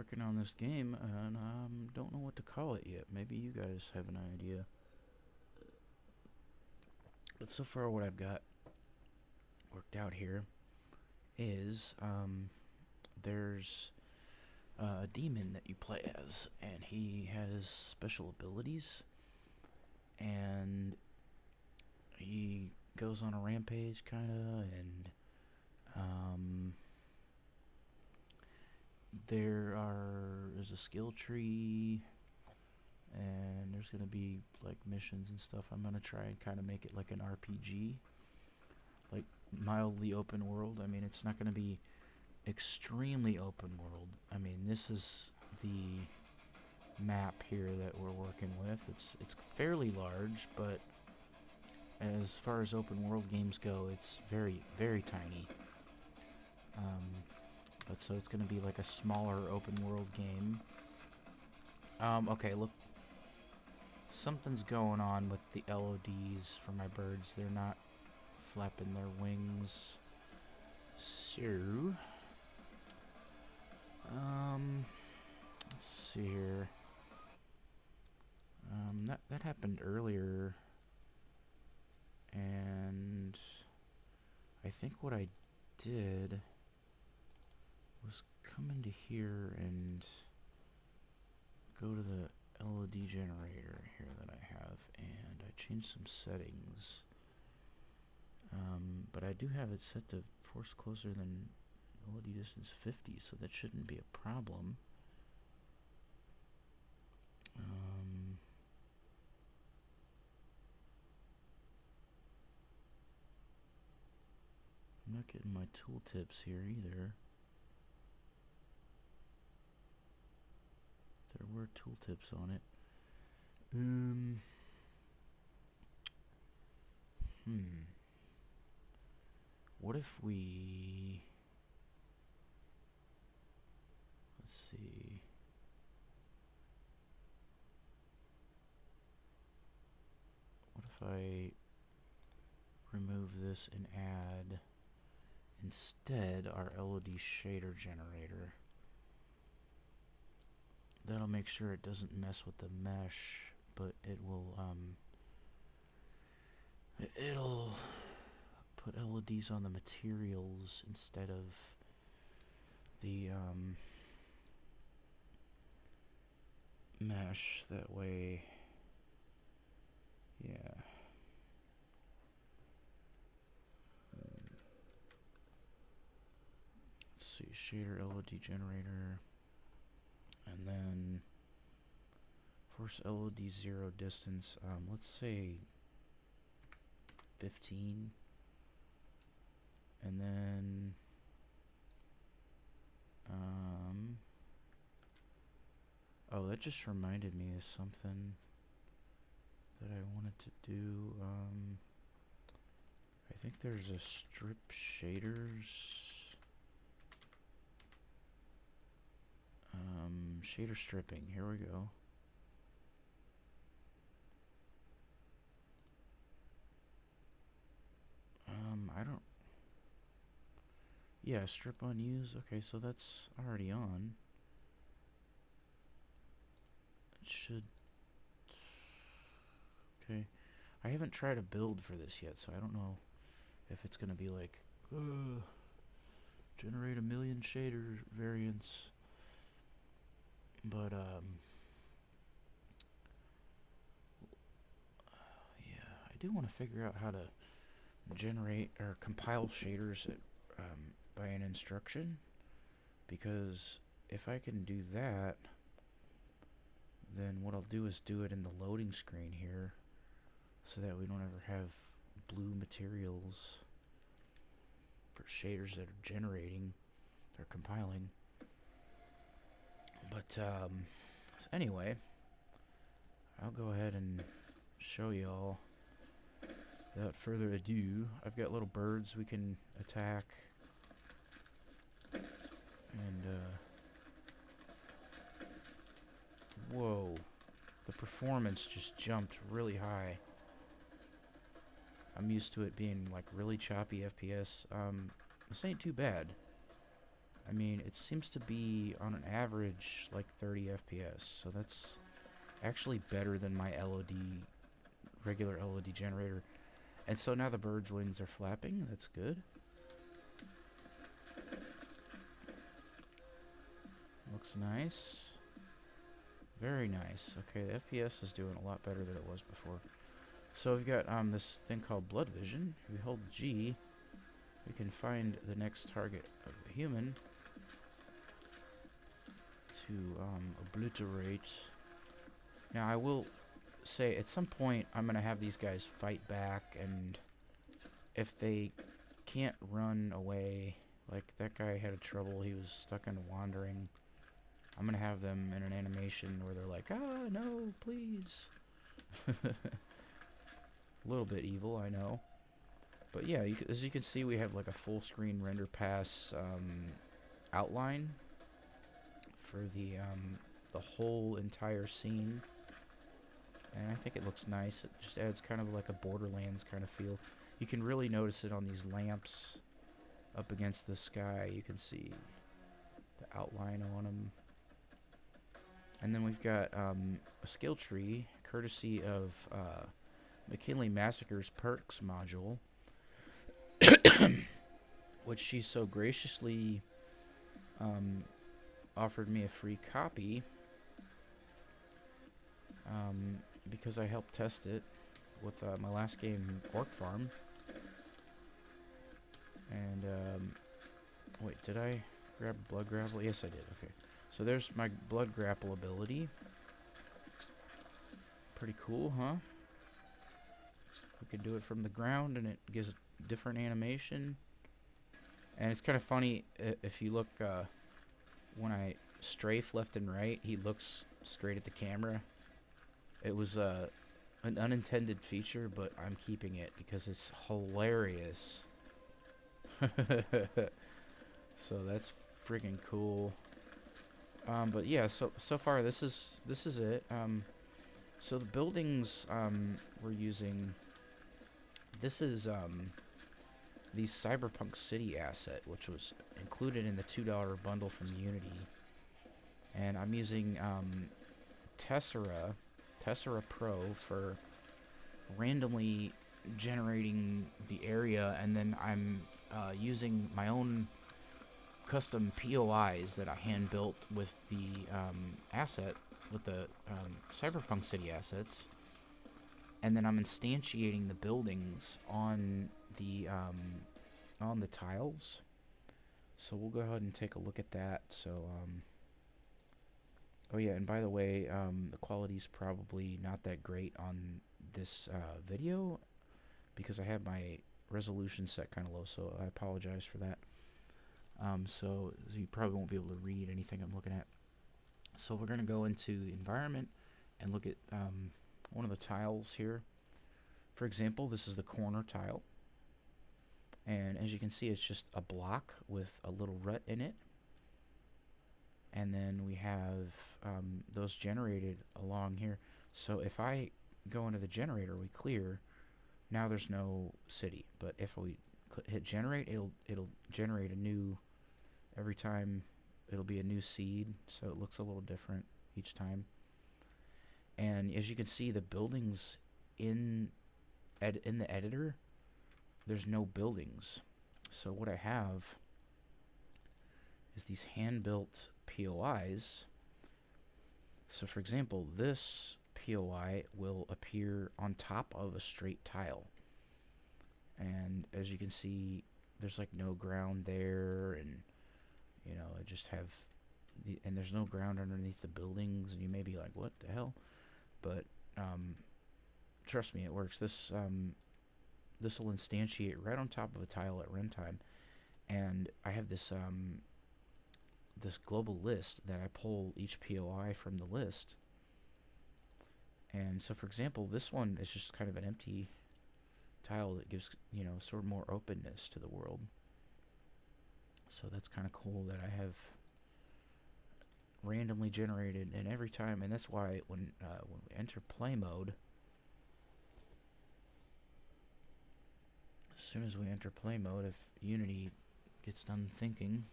working on this game, and don't know what to call it yet. Maybe you guys have an idea. But so far, what I've got worked out here is there's a demon that you play as, and he has special abilities, and he goes on a rampage, kinda, and there's a skill tree, and there's gonna be like missions and stuff. I'm gonna try and kind of make it like an RPG, like mildly open world. I mean, it's not gonna be extremely open world. I mean, this is the map here that we're working with. It's fairly large, but as far as open world games go, it's very tiny. But so it's gonna be like a smaller open world game. Okay, look, something's going on with the LODs for my birds. They're not flapping their wings. So, let's see here. That happened earlier, and I think what I did was come into here and go to the LOD generator here that I have, and I changed some settings. But I do have it set to force closer than LOD distance 50, so that shouldn't be a problem. I'm not getting my tooltips here either. There were tooltips on it. What if we... Let's see. What if I remove this and add instead our LOD shader generator? That'll make sure it doesn't mess with the mesh, but it will, it'll put LODs on the materials instead of the, mesh. That way, yeah. Let's see, shader LOD generator. And then force LOD 0 distance, let's say 15. And then oh, that just reminded me of something that I wanted to do. I think there's a strip shaders. Shader stripping. Here we go. I don't... Yeah, strip on use. Okay, so that's already on. It should... Okay. I haven't tried a build for this yet, so I don't know if it's gonna be like, generate 1,000,000 shader variants. But, yeah, I do want to figure out how to generate or compile shaders by an instruction, because if I can do that, then what I'll do is do it in the loading screen here, so that we don't ever have blue materials for shaders that are generating or compiling. But so anyway, I'll go ahead and show y'all. Without further ado, I've got little birds we can attack, and whoa, the performance just jumped really high. I'm used to it being like really choppy FPS. This ain't too bad. I I mean, it seems to be on an average like 30 FPS, so that's actually better than my regular LOD generator. And so now the bird's wings are flapping. That's good. Looks nice. Very nice. Okay, the FPS is doing a lot better than it was before. So we've got this thing called blood vision. If we hold G, we can find the next target of the human to obliterate. Now I will say at some point I'm gonna have these guys fight back, and if they can't run away, like that guy had trouble, he was stuck in wandering, I'm gonna have them in an animation where they're like, ah, no, please. A little bit evil, I know. But yeah, as you can see, we have like a full screen render pass outline for the whole entire scene. And I think it looks nice. It just adds kind of like a Borderlands kind of feel. You can really notice it on these lamps up against the sky. You can see the outline on them. And then we've got a skill tree, courtesy of McKinley Massacre's Perks module, which she so graciously offered me a free copy because I helped test it with my last game, Orc Farm. And wait, did I grab Blood Grapple? Yes, I did. Okay, so there's my Blood Grapple ability. Pretty cool, huh? We can do it from the ground, and it gives a different animation. And it's kind of funny if you look when I strafe left and right, he looks straight at the camera. It was an unintended feature, but I'm keeping it because it's hilarious. So that's freaking cool. But yeah, so far this is it. So the buildings we're using. This is the Cyberpunk City asset, which was included in the $2 bundle from Unity, and I'm using Tessera Pro for randomly generating the area, and then I'm using my own custom POIs that I hand built with the asset, with the Cyberpunk City assets, and then I'm instantiating the buildings on the tiles. So we'll go ahead and take a look at that. So oh yeah, and by the way, the quality's probably not that great on this video because I have my resolution set kind of low, so I apologize for that. So you probably won't be able to read anything I'm looking at. So we're going to go into the environment and look at one of the tiles here. For example, this is the corner tile. And as you can see, it's just a block with a little rut in it. And then we have those generated along here. So if I go into the generator, we clear. Now there's no city. But if we hit generate, it'll generate a new, every time it'll be a new seed. So it looks a little different each time. And as you can see, the buildings in the editor, there's no buildings. So what I have is these hand-built POIs. So for example, this POI will appear on top of a straight tile. And as you can see, there's like no ground there, and you know, I just have and there's no ground underneath the buildings, and you may be like, what the hell? But trust me, it works. This will instantiate right on top of a tile at runtime, and I have this this global list that I pull each POI from the list. And so, for example, this one is just kind of an empty tile that gives, you know, sort of more openness to the world. So that's kind of cool that I have randomly generated, and every time, and that's why when we enter play mode, as soon as we enter play mode, if Unity gets done thinking,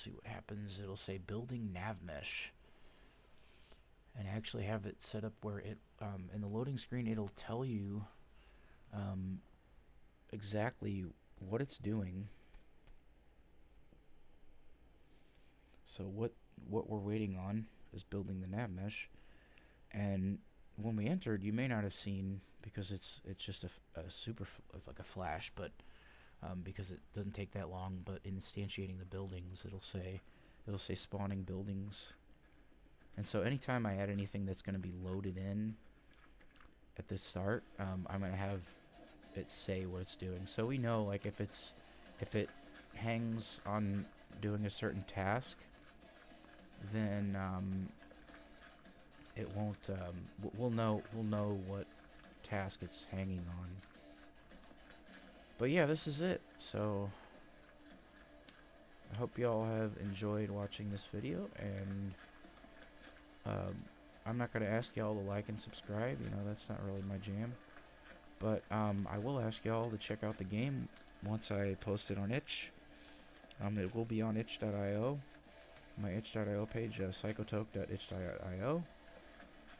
see what happens. It'll say building nav mesh, and actually have it set up where it in the loading screen it'll tell you exactly what it's doing. So what we're waiting on is building the nav mesh, and when we entered, you may not have seen, because it's just it's like a flash, but because it doesn't take that long. But instantiating the buildings, it'll say spawning buildings, and so anytime I add anything that's going to be loaded in at the start, I'm going to have it say what it's doing, so we know, like, if it hangs on doing a certain task, then it won't. We'll know what task it's hanging on. But yeah, this is it. So I hope y'all have enjoyed watching this video, and I'm not gonna ask y'all to like and subscribe. You know, that's not really my jam. But I will ask y'all to check out the game once I post it on itch. It will be on itch.io. My itch.io page, psychotoke.itch.io.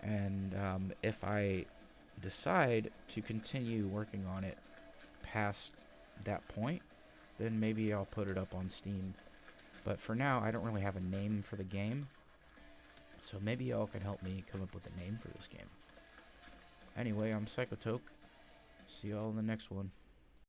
And if I decide to continue working on it past that point, then maybe I'll put it up on Steam. But for now, I don't really have a name for the game, so maybe y'all can help me come up with a name for this game. Anyway, I'm Psychotoke. See y'all in the next one.